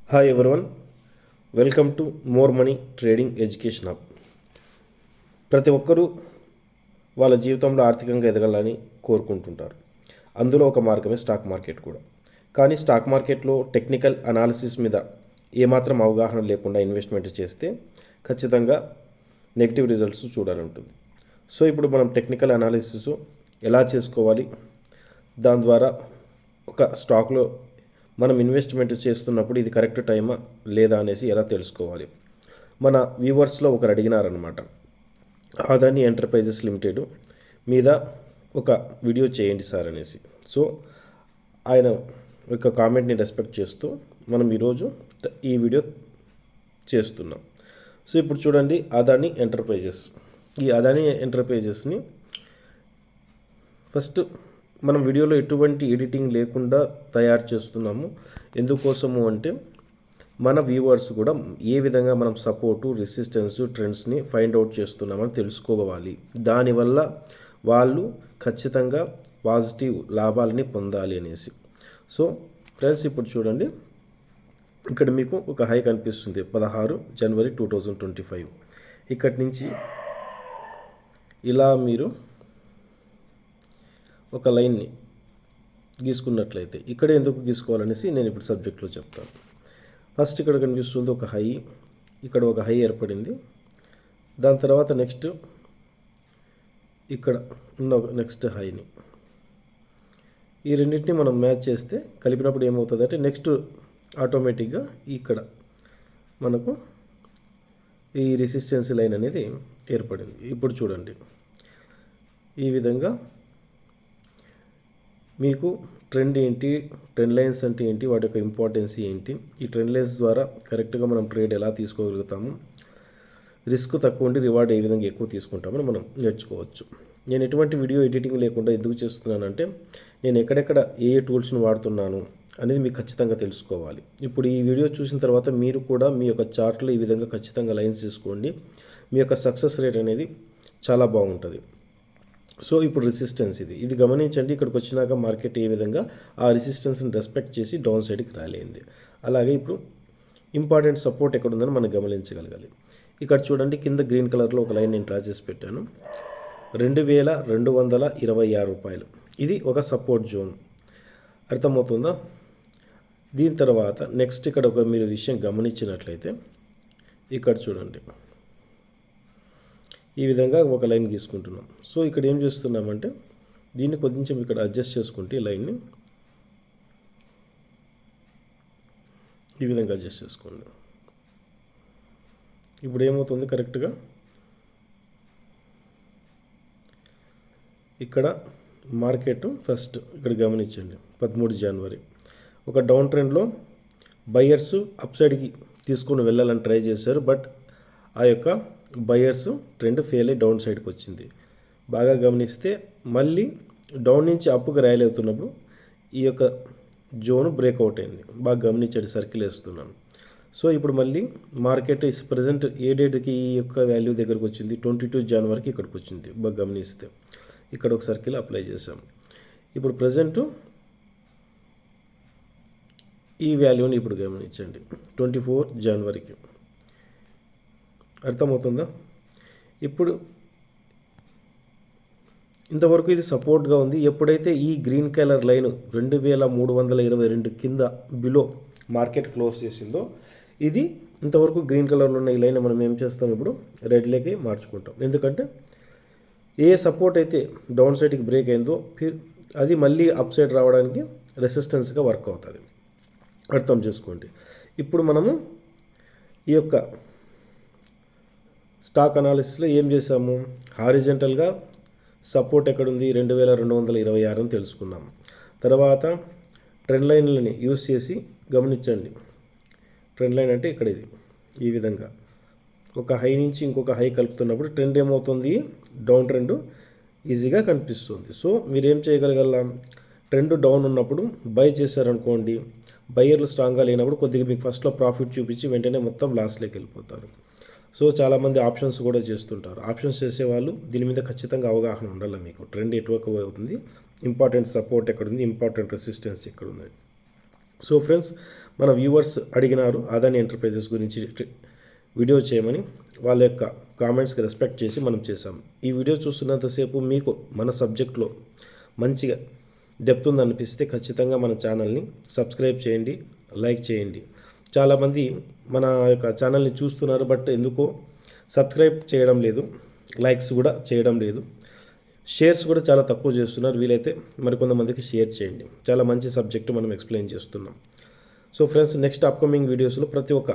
Hi everyone, welcome to more money trading education hub. ప్రతి ఒక్కరూ వాళ్ళ జీవితంలో ఆర్థికంగా ఎదగాలని కోరుకుంటుంటారు. అందులో ఒక మార్గమే స్టాక్ మార్కెట్ కూడా. కానీ స్టాక్ మార్కెట్లో టెక్నికల్ అనాలిసిస్ మీద ఏమాత్రం అవగాహన లేకుండా ఇన్వెస్ట్మెంట్ చేస్తే ఖచ్చితంగా నెగిటివ్ రిజల్ట్స్ చూడాలి ఉంటుంది. సో ఇప్పుడు మనం టెక్నికల్ అనాలిసిస్ ఎలా చేసుకోవాలి, దాని ద్వారా ఒక స్టాక్లో మనం ఇన్వెస్ట్మెంట్ చేస్తున్నప్పుడు ఇది కరెక్ట్ టైమా లేదా అనేసి ఎలా తెలుసుకోవాలి. మన వ్యూవర్స్లో ఒకరు అడిగినారనమాట, అదాని ఎంటర్ప్రైజెస్ లిమిటెడ్ మీద ఒక వీడియో చేయండి సార్ అనేసి. సో ఆయన యొక్క కామెంట్ని రెస్పెక్ట్ చేస్తూ మనం ఈరోజు ఈ వీడియో చేస్తున్నాం. సో ఇప్పుడు చూడండి, అదాని ఎంటర్ప్రైజెస్. ఈ అదాని ఎంటర్ప్రైజెస్ని ఫస్ట్ మనం వీడియోలో ఎటువంటి ఎడిటింగ్ లేకుండా తయారు చేస్తున్నాము. ఎందుకోసము అంటే మన వ్యూవర్స్ కూడా ఏ విధంగా మనం సపోర్టు, రెసిస్టెన్స్, ట్రెండ్స్ని ఫైండ్ అవుట్ చేస్తున్నామని తెలుసుకోవాలి. దానివల్ల వాళ్ళు ఖచ్చితంగా పాజిటివ్ లాభాలని పొందాలి అనేసి. సో ఫ్రెండ్స్, ఇప్పుడు చూడండి, ఇక్కడ మీకు ఒక హై కనిపిస్తుంది 16 జనవరి 2025. ఇక్కడి నుంచి ఇలా మీరు ఒక లైన్ని గీసుకున్నట్లయితే ఇక్కడ ఎందుకు గీసుకోవాలనేసి నేను ఇప్పుడు సబ్జెక్ట్లో చెప్తాను. ఫస్ట్ ఇక్కడ కనిపిస్తుంది ఒక హై, ఇక్కడ ఒక హై ఏర్పడింది. దాని తర్వాత నెక్స్ట్ ఇక్కడ ఉన్న నెక్స్ట్ హైని, ఈ రెండింటిని మనం మ్యాచ్ చేస్తే కలిపినప్పుడు ఏమవుతుంది అంటే నెక్స్ట్ ఆటోమేటిక్గా ఇక్కడ మనకు ఈ రెసిస్టెన్స్ లైన్ అనేది ఏర్పడింది. ఇప్పుడు చూడండి, ఈ విధంగా మీకు ట్రెండ్ ఏంటి, ట్రెండ్ లైన్స్ అంటే ఏంటి, వాటి యొక్క ఇంపార్టెన్స్ ఏంటి, ఈ ట్రెండ్ లైన్స్ ద్వారా కరెక్ట్గా మనం ట్రేడ్ ఎలా తీసుకోగలుగుతాము, రిస్క్ తక్కువ ఉండి రివార్డ్ ఏ విధంగా ఎక్కువ తీసుకుంటామని మనం నేర్చుకోవచ్చు. నేను ఎటువంటి వీడియో ఎడిటింగ్ లేకుండా ఎందుకు చేస్తున్నానంటే నేను ఎక్కడెక్కడ ఏ టూల్స్ని వాడుతున్నాను అనేది మీకు ఖచ్చితంగా తెలుసుకోవాలి. ఇప్పుడు ఈ వీడియో చూసిన తర్వాత మీరు కూడా మీ యొక్క చార్ట్లో ఈ విధంగా ఖచ్చితంగా లైన్స్ తీసుకోండి. మీ యొక్క సక్సెస్ రేట్ అనేది చాలా బాగుంటుంది. సో ఇప్పుడు రెసిస్టెన్స్ ఇది గమనించండి. ఇక్కడికి వచ్చినాక మార్కెట్ ఏ విధంగా ఆ రెసిస్టెన్స్ని రెస్పెక్ట్ చేసి డౌన్ సైడ్కి రాలేంది. అలాగే ఇప్పుడు ఇంపార్టెంట్ సపోర్ట్ ఎక్కడ ఉందని మనం గమనించగలగాలి. ఇక్కడ చూడండి, కింద గ్రీన్ కలర్లో ఒక లైన్ నేను డ్రా చేసి పెట్టాను, 2226 రూపాయలు. ఇది ఒక సపోర్ట్ జోన్, అర్థమవుతుందా? దీని తర్వాత నెక్స్ట్ ఇక్కడ ఒక మీరు విషయం గమనించినట్లయితే ఇక్కడ చూడండి, ఈ విధంగా ఒక లైన్ గీసుకుంటున్నాం. సో ఇక్కడ ఏం చేస్తున్నామంటే దీన్ని కొంచెం ఇక్కడ అడ్జస్ట్ చేసుకుంటే ఈ లైన్ని ఈ విధంగా అడ్జస్ట్ చేసుకోండి. ఇప్పుడు ఏమవుతుంది, కరెక్ట్గా ఇక్కడ మార్కెట్ ఫస్ట్ ఇక్కడ గమనించండి, 13 జనవరి ఒక డౌన్ ట్రెండ్లో బయ్యర్స్ అప్ సైడ్కి తీసుకొని వెళ్ళాలని ట్రై చేశారు. బట్ ఆ యొక్క బయర్స్ ట్రెండ్ ఫెయిల్ అయ్యి డౌన్ సైడ్కి వచ్చింది. బాగా గమనిస్తే మళ్ళీ డౌన్ నుంచి అప్పుకి రైల్ అవుతున్నప్పుడు ఈ యొక్క జోన్ బ్రేక్అవుట్ అయింది. బాగా గమనించండి, సర్కిల్ వేస్తున్నాను. సో ఇప్పుడు మళ్ళీ మార్కెట్ ప్రజెంట్ ఏ డేట్కి ఈ యొక్క వాల్యూ దగ్గరకు వచ్చింది, 22 జనవరికి ఇక్కడికి వచ్చింది. బాగా గమనిస్తే ఇక్కడ ఒక సర్కిల్ అప్లై చేసాం. ఇప్పుడు ప్రజెంట్ ఈ వాల్యూని ఇప్పుడు గమనించండి, 24 జనవరికి. అర్థమవుతుందా? ఇప్పుడు ఇంతవరకు ఇది సపోర్ట్గా ఉంది. ఎప్పుడైతే ఈ గ్రీన్ కలర్ లైన్ 2322 కింద బిలో మార్కెట్ క్లోజ్ చేసిందో, ఇది ఇంతవరకు గ్రీన్ కలర్లో ఉన్న ఈ లైన్ మనం ఏం చేస్తాం, ఇప్పుడు రెడ్లోకి మార్చుకుంటాం. ఎందుకంటే ఏ సపోర్ట్ అయితే డౌన్ సైడ్కి బ్రేక్ అయిందో అది మళ్ళీ అప్ సైడ్ రావడానికి రెసిస్టెన్స్గా వర్క్ అవుతుంది. అర్థం చేసుకోండి. ఇప్పుడు మనము ఈ యొక్క స్టాక్ అనాలిసిస్లో ఏం చేసాము, హారిజెంటల్గా సపోర్ట్ ఎక్కడుంది 2226 అని తెలుసుకున్నాము. తర్వాత ట్రెండ్ లైన్లని యూస్ చేసి గమనించండి, ట్రెండ్ లైన్ అంటే ఇక్కడ ఇది ఈ విధంగా ఒక హై నుంచి ఇంకొక హై కలుపుతున్నప్పుడు ట్రెండ్ ఏమవుతుంది, డౌన్ ట్రెండ్ ఈజీగా కనిపిస్తుంది. సో మీరేం చేయగలగాల, ట్రెండ్ డౌన్ ఉన్నప్పుడు బై చేశారనుకోండి, బయ్యర్లు స్ట్రాంగ్గా లేనప్పుడు కొద్దిగా మీకు ఫస్ట్లో ప్రాఫిట్ చూపించి వెంటనే మొత్తం లాస్లోకి వెళ్ళిపోతారు. సో చాలామంది ఆప్షన్స్ కూడా చేస్తుంటారు. ఆప్షన్స్ చేసేవాళ్ళు దీని మీద ఖచ్చితంగా అవగాహన ఉండాలి. మీకు ట్రెండ్ ఎటువైపు అవుతుంది, ఇంపార్టెంట్ సపోర్ట్ ఎక్కడ ఉంది, ఇంపార్టెంట్ రెసిస్టెన్స్ ఎక్కడ ఉంది. సో ఫ్రెండ్స్, మన వ్యూవర్స్ అడిగినారు అదాని ఎంటర్ప్రైజెస్ గురించి వీడియో చేయమని. వాళ్ళ యొక్క కామెంట్స్కి రెస్పెక్ట్ చేసి మనం చేసాం. ఈ వీడియో చూస్తున్నంతసేపు మీకు మన సబ్జెక్ట్లో మంచిగా డెప్త్ ఉందనిపిస్తే ఖచ్చితంగా మన ఛానల్ని సబ్స్క్రైబ్ చేయండి, లైక్ చేయండి. చాలామంది మన యొక్క ఛానల్ని చూస్తున్నారు, బట్ ఎందుకో సబ్స్క్రైబ్ చేయడం లేదు, లైక్స్ కూడా చేయడం లేదు, షేర్స్ కూడా చాలా తక్కువ చేస్తున్నారు. వీలైతే మరికొంతమందికి షేర్ చేయండి. చాలా మంచి సబ్జెక్టు మనం ఎక్స్ప్లెయిన్ చేస్తున్నాం. సో ఫ్రెండ్స్, నెక్స్ట్ అప్కమింగ్ వీడియోస్లో ప్రతి ఒక్క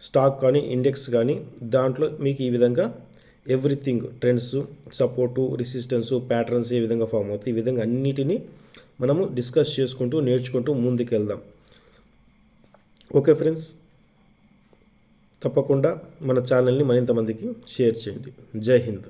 స్టాక్ కానీ ఇండెక్స్ కానీ దాంట్లో మీకు ఈ విధంగా everything trends, support, resistance, patterns ఏ విధంగా ఫామ్ అవుతాయి, ఈ విధంగా అన్నిటినీ మనము డిస్కస్ చేసుకుంటూ నేర్చుకుంటూ ముందుకు వెళ్దాం. ఓకే ఫ్రెండ్స్, తప్పకుండా మన ఛానల్ని మరింత మందికి షేర్ చేయండి. జై హింద్.